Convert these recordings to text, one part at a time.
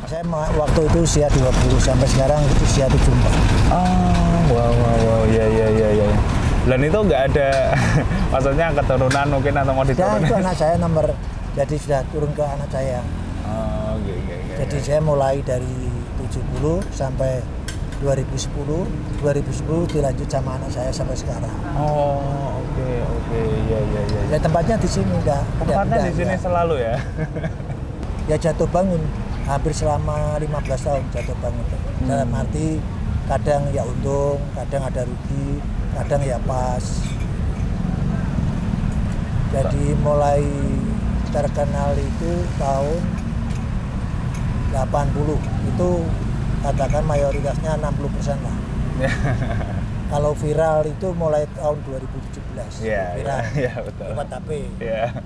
Saya waktu itu usia 20 sampai sekarang usia 74. Wow, ya. Dan itu nggak ada, maksudnya keturunan mungkin atau mau Dan diturunin? itu anak saya nomor, jadi sudah turun ke anak saya. Oke. Jadi saya mulai dari 70 sampai 2010 dilanjut sama anak saya sampai sekarang. Oke, ya. Ya tempatnya di sini enggak. Tempatnya di sini selalu ya? Ya jatuh bangun hampir selama 15 tahun jatuh bangun. Dalam arti kadang ya untung, kadang ada rugi, kadang ya pas. Jadi mulai terkenal itu tahun 80 itu katakan mayoritasnya 60% lah. Kalau viral itu mulai tahun 2017. Viral. Iya, betul. Lewat HP. Iya.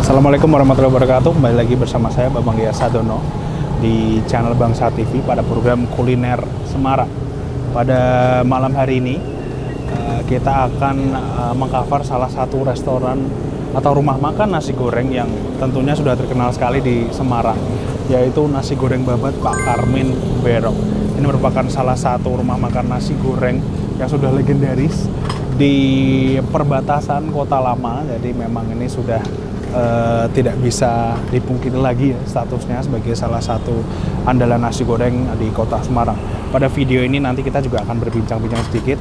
Assalamualaikum warahmatullahi wabarakatuh. Kembali lagi bersama saya Bambang Gia Sadono di channel Bangsa TV pada program kuliner Semarang. Pada malam hari ini kita akan mengcover salah satu restoran atau rumah makan nasi goreng yang tentunya sudah terkenal sekali di Semarang, yaitu nasi goreng babat Pak Karmin Berok. Ini merupakan salah satu rumah makan nasi goreng yang sudah legendaris di perbatasan Kota Lama. Jadi memang ini sudah tidak bisa dipungkiri lagi ya statusnya sebagai salah satu andalan nasi goreng di Kota Semarang. Pada video ini nanti kita juga akan berbincang-bincang sedikit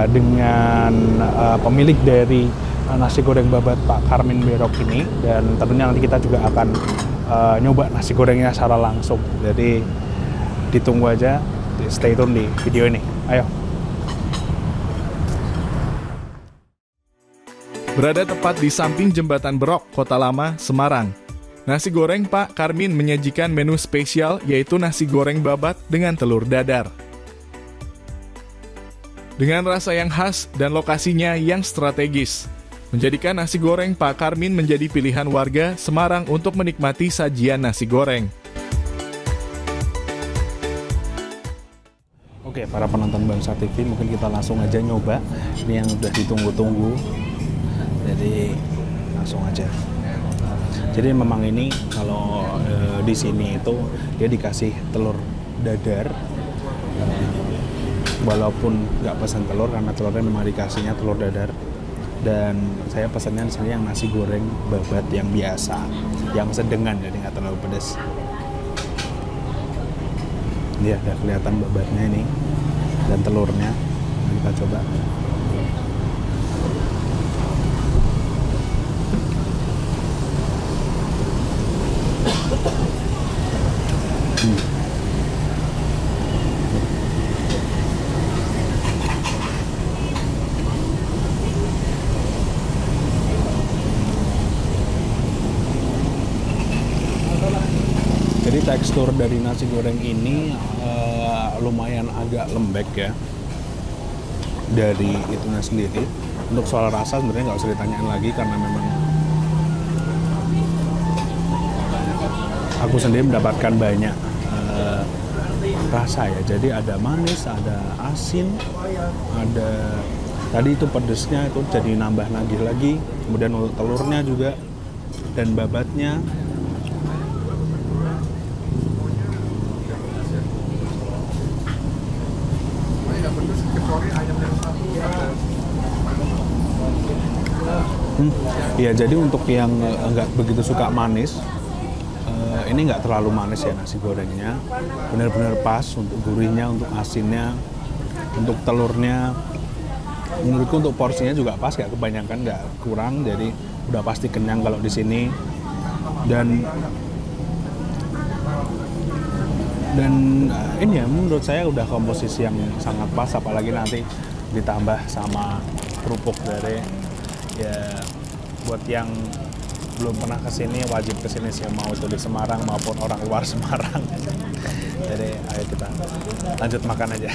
dengan pemilik dari nasi goreng babat Pak Karmin Berok ini, dan tentunya nanti kita juga akan nyoba nasi gorengnya secara langsung. Jadi ditunggu aja, stay tune di video ini. Ayo. Berada tepat di samping Jembatan Berok, Kota Lama, Semarang. Nasi goreng Pak Karmin menyajikan menu spesial, yaitu nasi goreng babat dengan telur dadar. Dengan rasa yang khas dan lokasinya yang strategis, menjadikan nasi goreng Pak Karmin menjadi pilihan warga Semarang untuk menikmati sajian nasi goreng. Oke, para penonton Bangsa TV, mungkin kita langsung aja nyoba ini yang udah ditunggu-tunggu. Jadi langsung aja. Jadi memang ini kalau di sini itu dia dikasih telur dadar, walaupun nggak pesan telur karena telurnya memang dikasihnya telur dadar. Dan saya pesannya di sini yang nasi goreng babat yang biasa, yang sedengan, jadi nggak terlalu pedas. Ini ada kelihatan babatnya ini dan telurnya. Kita coba. Jadi tekstur dari nasi goreng ini lumayan agak lembek ya dari itunya sendiri. Untuk soal rasa sebenarnya nggak usah ditanyain lagi karena memang aku sendiri mendapatkan banyak rasa ya. Jadi ada manis, ada asin, ada tadi itu pedesnya itu jadi nambah nagih lagi. Kemudian untuk telurnya juga dan babatnya. Ya, jadi untuk yang nggak begitu suka manis, ini nggak terlalu manis ya nasi gorengnya, benar-benar pas untuk gurihnya, untuk asinnya, untuk telurnya. Menurutku untuk porsinya juga pas, nggak kebanyakan, nggak kurang, jadi udah pasti kenyang kalau di sini. Dan Dan ini ya menurut saya udah komposisi yang sangat pas, apalagi nanti ditambah sama kerupuk dari ya, buat yang belum pernah kesini wajib kesini sih, mau itu di Semarang maupun orang luar Semarang. Jadi ayo kita lanjut makan aja.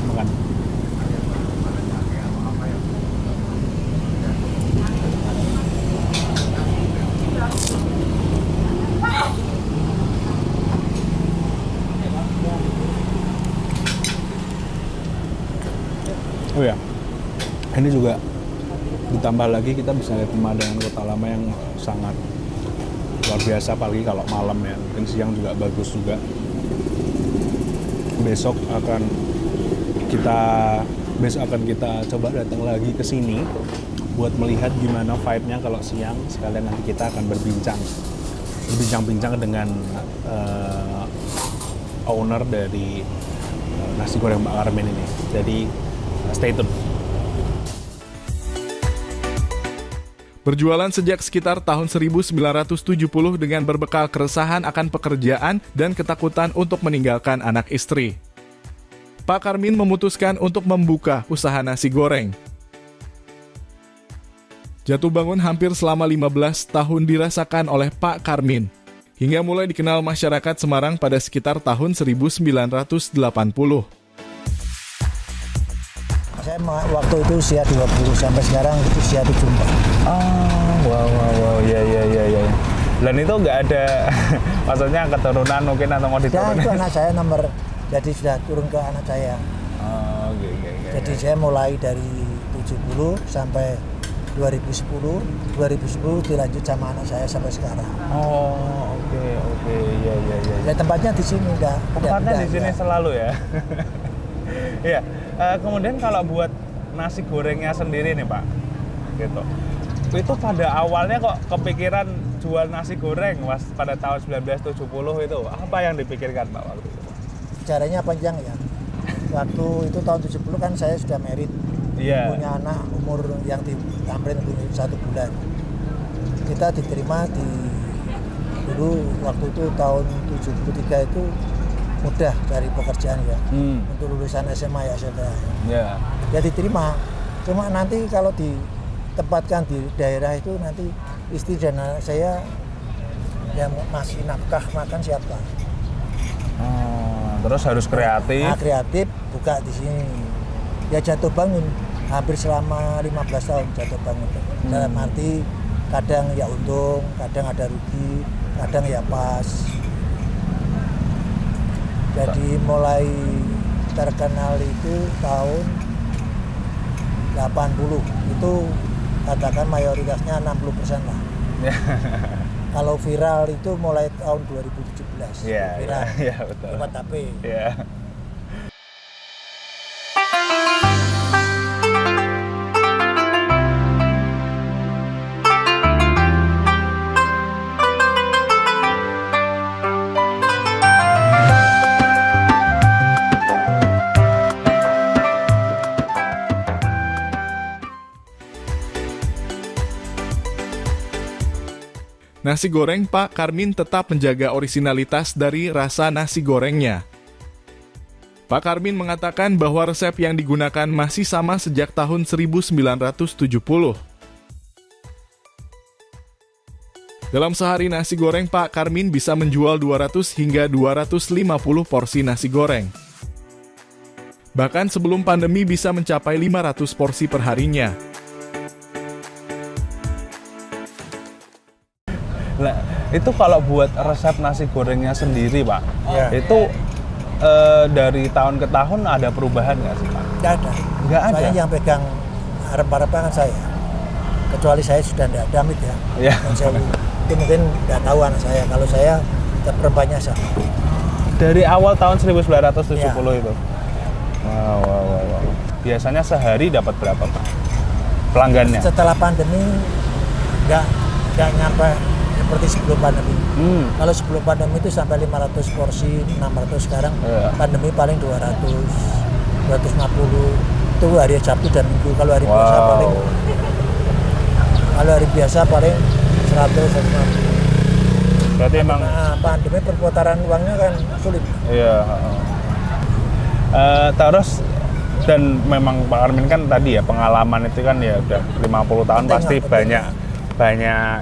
Makan. Oh ya, ini juga ditambah lagi kita bisa lihat pemandangan Kota Lama yang sangat luar biasa, apalagi kalau malam ya. Mungkin siang juga bagus juga. Besok akan kita coba datang lagi ke sini buat melihat gimana vibe-nya kalau siang. Sekalian nanti kita akan berbincang-bincang dengan owner dari nasi goreng Pak Karmin ini. Jadi stay tune. Berjualan sejak sekitar tahun 1970 dengan berbekal keresahan akan pekerjaan dan ketakutan untuk meninggalkan anak istri, Pak Karmin memutuskan untuk membuka usaha nasi goreng. Jatuh bangun hampir selama 15 tahun dirasakan oleh Pak Karmin, hingga mulai dikenal masyarakat Semarang pada sekitar tahun 1980. Saya waktu itu usia 20, sampai sekarang usia 74. Wow, ya. Dan itu nggak ada, maksudnya keturunan mungkin atau mau Ya, diturunin? itu anak saya nomor, jadi sudah turun ke anak saya. Oke. Jadi saya mulai dari 70 sampai 2010 dilanjut sama anak saya sampai sekarang. Oke, ya. Ya tempatnya di sini Tempatnya di sini selalu ya. Iya. Kemudian kalau buat nasi gorengnya sendiri nih Pak, gitu. Itu pada awalnya kok kepikiran jual nasi goreng pada tahun 1970 itu, apa yang dipikirkan Pak waktu itu? Caranya panjang ya. Waktu itu tahun 70 kan saya sudah married, punya anak umur yang hampir 1 bulan. Kita diterima dulu waktu itu tahun 73 itu mudah cari pekerjaan ya, untuk lulusan SMA ya saudara. Ya diterima, cuma nanti kalau ditempatkan di daerah itu nanti istri dan anak saya yang masih nafkah makan siapa? Terus harus kreatif. Kreatif buka di sini. Ya jatuh bangun hampir selama 15 tahun jatuh bangun. Dalam arti kadang ya untung, kadang ada rugi, kadang ya pas. Jadi mulai terkenal itu tahun 80, itu katakan mayoritasnya 60% lah. Kalau viral itu mulai tahun 2017. Viral. Iya, betul. Lewat HP. Iya. Nasi goreng Pak Karmin tetap menjaga orisinalitas dari rasa nasi gorengnya. Pak Karmin mengatakan bahwa resep yang digunakan masih sama sejak tahun 1970. Dalam sehari nasi goreng Pak Karmin bisa menjual 200 hingga 250 porsi nasi goreng. Bahkan sebelum pandemi bisa mencapai 500 porsi per harinya. Nah, itu kalau buat resep nasi gorengnya sendiri Pak, itu dari tahun ke tahun ada perubahan nggak sih Pak? Nggak ada. Saya yang pegang rempah-rempah kan saya. Kecuali saya sudah tidak damit ya. Itu mungkin nggak tahu anak saya. Kalau saya tetap rempahnya sama. Dari awal tahun 1970 itu? Wow. Biasanya sehari dapat berapa Pak pelanggannya? Setelah pandemi nggak nyampe seperti sebelum pandemi. Kalau sebelum pandemi itu sampai 500 porsi, 600, sekarang pandemi paling 200, 250. itu hari Sabtu dan Minggu. Kalau hari biasa paling 100-150. Berarti emang pandemi perputaran uangnya kan sulit. Iya. Terus dan memang Pak Karmin kan tadi ya pengalaman itu kan ya udah 50 tahun pasti banyak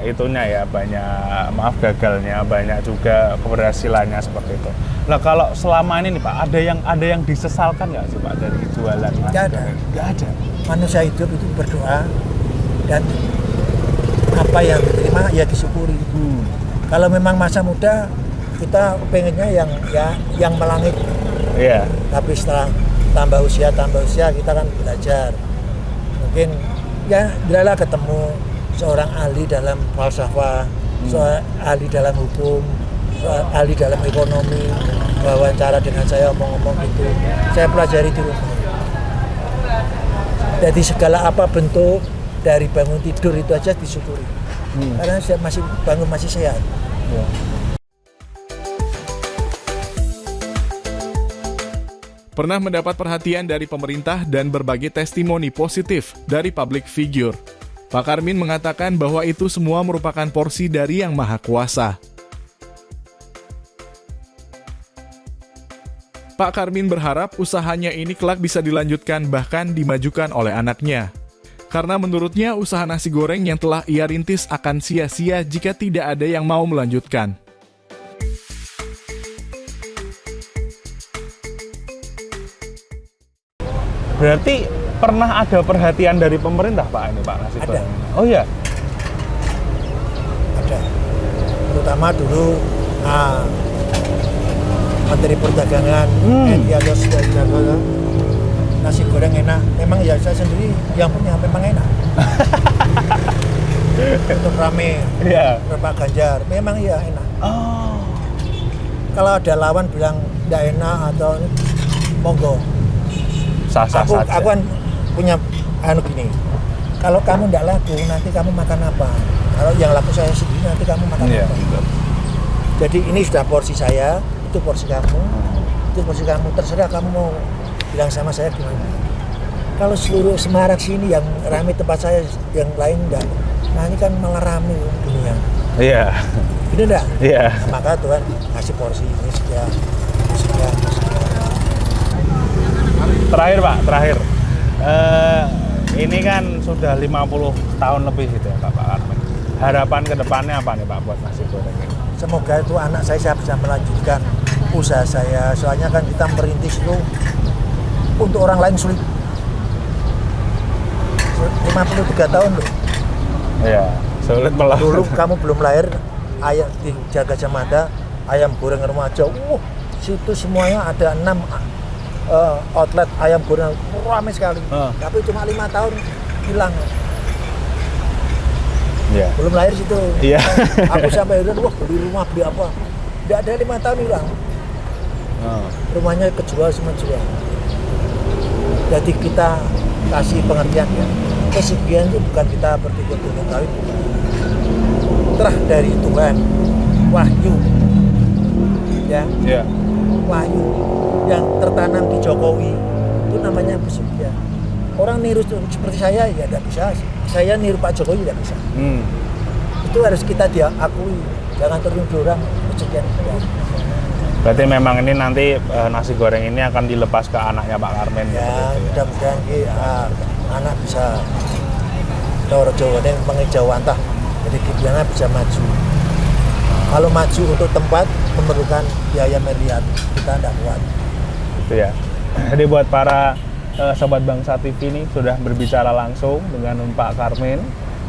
itunya ya, banyak gagalnya, banyak juga keberhasilannya seperti itu. Nah kalau selama ini nih Pak, ada yang disesalkan nggak sih Pak dari jualan? Nggak ada. Manusia hidup itu berdoa dan apa yang diterima ya disyukuri. Kalau memang masa muda kita pengennya yang melangit. Iya. Tapi setelah tambah usia kita kan belajar. Mungkin ya bila ketemu seorang ahli dalam falsafah, seorang ahli dalam hukum, seorang ahli dalam ekonomi, wawancara dengan saya ngomong-ngomong gitu, saya pelajari di rumah. Jadi segala apa bentuk dari bangun tidur itu aja disyukuri, karena saya masih sehat. Ya. Pernah mendapat perhatian dari pemerintah dan berbagai testimoni positif dari public figure. Pak Karmin mengatakan bahwa itu semua merupakan porsi dari Yang Maha Kuasa. Pak Karmin berharap usahanya ini kelak bisa dilanjutkan bahkan dimajukan oleh anaknya. Karena menurutnya usaha nasi goreng yang telah ia rintis akan sia-sia jika tidak ada yang mau melanjutkan. Berarti pernah ada perhatian dari pemerintah Pak ini Pak nasi goreng? Oh iya. Ada. Terutama dulu Menteri Perdagangan Edi nasi goreng enak. Memang ya saya sendiri yang punya memang enak. Untuk rame, Pak Ganjar, memang ya enak. Oh. Kalau ada lawan bilang tidak enak atau monggo. Sah-sah saja. Aku kan punya gini. Kalau kamu tidak laku, nanti kamu makan apa? Kalau yang laku saya sendiri, nanti kamu makan apa? Betul. Jadi ini sudah porsi saya, itu porsi kamu, itu porsi kamu. Terserah kamu mau bilang sama saya gimana. Kalau seluruh Semarang sini yang ramai tempat saya, yang lain enggak. Nah ini kan malah ramai dunia. Iya. Benar enggak? Iya. Nah, maka Tuhan kasih porsi ini sekian. Terakhir Pak, ini kan sudah 50 tahun lebih gitu ya Pak Karmin. Harapan ke depannya apa nih Pak buat nasi goreng ini? Semoga itu anak saya bisa melanjutkan usaha saya. Soalnya kan kita merintis itu untuk orang lain sulit. 53 tahun loh. Iya, sulit melawan. Dulu kamu belum lahir, ayam di Gajah Mada, ayam goreng remaja. Situ semuanya ada 6 outlet ayam goreng ramai sekali. Tapi cuma 5 tahun hilang. Iya. Belum lahir situ. Iya. Aku sampai heran, beli rumah beli apa? Tidak ada 5 tahun hilang. Rumahnya kejual semua jual. Jadi kita kasih pengertian ya. Kesugihan itu bukan kita bertukar-tukar, tapi terah dari Tuhan, wahyu, ya. Yeah. Wahyu yang tertanam di Jokowi itu namanya pesugihan. Orang niru seperti saya ya tidak bisa. Saya niru Pak Jokowi tidak bisa. Itu harus kita diakui. Jangan terlalu orang pesugihan. Berarti memang ini nanti nasi goreng ini akan dilepas ke anaknya Pak Karmin. Ya, mudah-mudahan anak bisa Toro Jawa ini mengejau antah. Jadi gimana bisa maju. Kalau maju untuk tempat memerlukan biaya miliar, kita tidak kuat. Itu ya. Jadi buat para Sobat Bangsa TV ini sudah berbicara langsung dengan Pak Karmin,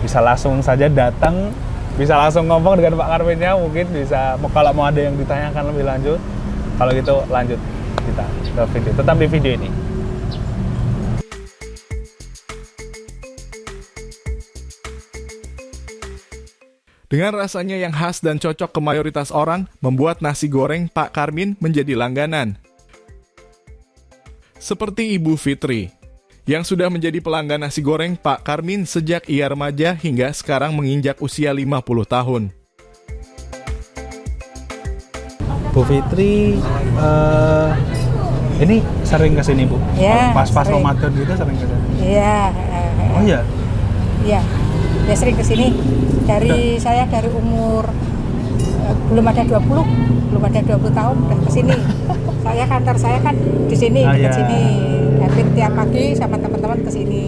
bisa langsung saja datang, bisa langsung ngomong dengan Pak Karminnya, mungkin bisa kalau mau ada yang ditanyakan lebih lanjut. Kalau gitu lanjut kita ke video. Tetap di video ini. Dengan rasanya yang khas dan cocok ke mayoritas orang, membuat nasi goreng Pak Karmin menjadi langganan. Seperti Ibu Fitri, yang sudah menjadi pelanggan nasi goreng Pak Karmin sejak ia remaja hingga sekarang menginjak usia 50 tahun. Bu Fitri Ini sering kesini Bu? Ya, Pas sering. Ramadan gitu sering kesini? Iya. Oh iya? Iya. Ya sering kesini. Saya dari umur belum ada 20 tahun udah kesini. Kantor saya kan di sini, dekat sini. David tiap pagi sama teman-teman kesini.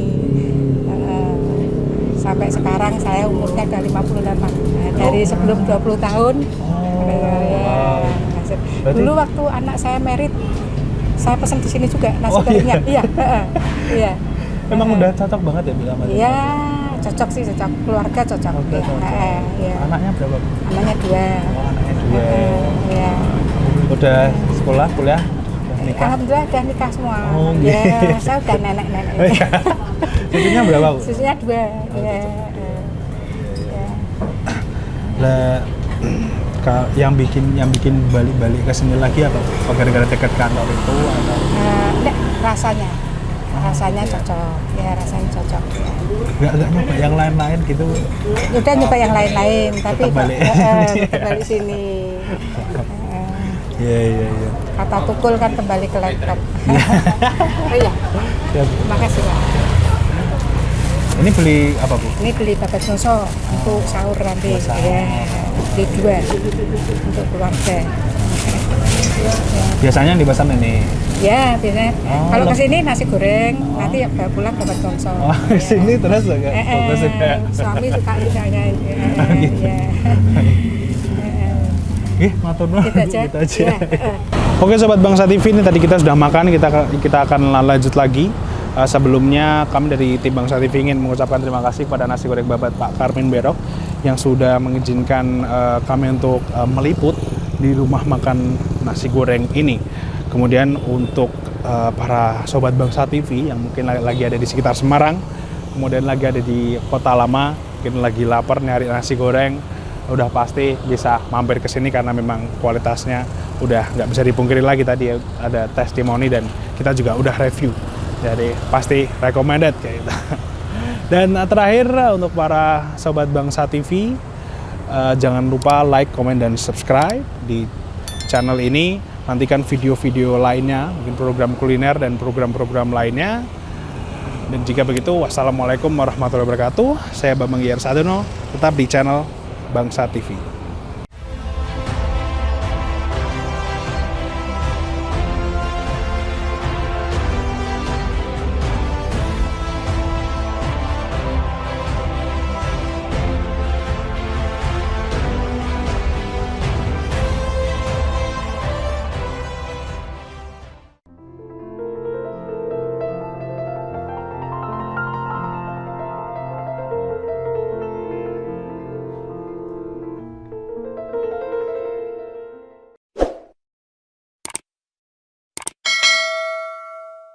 Sampai sekarang saya umurnya udah 58. Dari sebelum 20 tahun. Dulu waktu anak saya merit, saya pesen di sini juga nasi gorengnya. Iya. Iya. Memang udah cocok banget ya bilang. Iya, cocok sih, cocok. Keluarga cocok. Iya. Anaknya berapa? Anaknya 2. Oh, anaknya 2. Iya. Udah sekolah, kuliah, udah nikah? Alhamdulillah udah nikah semua. Oh, ya, gitu. saya udah nenek-nenek. Cucunya berapa Bu? Susunya 2. Ya. Lah yang bikin balik ke sini lagi apa? Gara-gara dekat kantor itu atau? Enggak, rasanya cocok. Ya, rasanya cocok. Enggak nyoba yang lain-lain gitu. Udah nyoba yang lain-lain, tapi Tetap balik. tetap balik sini. Iya. Kata tukul kan kembali ke laptop. Oh iya. Makasih Pak. Ini beli apa Bu? Ini beli babat soso untuk sahur nanti. Ya, beli 2 untuk keluarga. Biasanya di pasar ini. Ya, biasanya. Oh, Kalau kesini nasi goreng, nanti ya bawa pulang babat soso. Oh, Ya. sini terus agak fokus ya. Suami suka misalnya. Gitu. Ya. Matur nuwun. Gitu aja. Ya. Oke Sobat Bangsa TV, ini tadi kita sudah makan, kita akan lanjut lagi. Sebelumnya kami dari tim Bangsa TV ingin mengucapkan terima kasih kepada nasi goreng babat Pak Karmin Berok yang sudah mengizinkan kami untuk meliput di rumah makan nasi goreng ini. Kemudian untuk para Sobat Bangsa TV yang mungkin lagi ada di sekitar Semarang, kemudian lagi ada di Kota Lama, mungkin lagi lapar nyari nasi goreng, udah pasti bisa mampir ke sini karena memang kualitasnya udah nggak bisa dipungkiri lagi. Tadi ada testimoni dan kita juga udah review, jadi pasti recommended kayak gitu. Dan terakhir untuk para Sobat Bangsa TV, jangan lupa like, comment, dan subscribe di channel ini. Nantikan video-video lainnya, mungkin program kuliner dan program-program lainnya. Dan jika begitu, wassalamualaikum warahmatullahi wabarakatuh. Saya Bambang Giarsadono, tetap di channel Bangsa TV.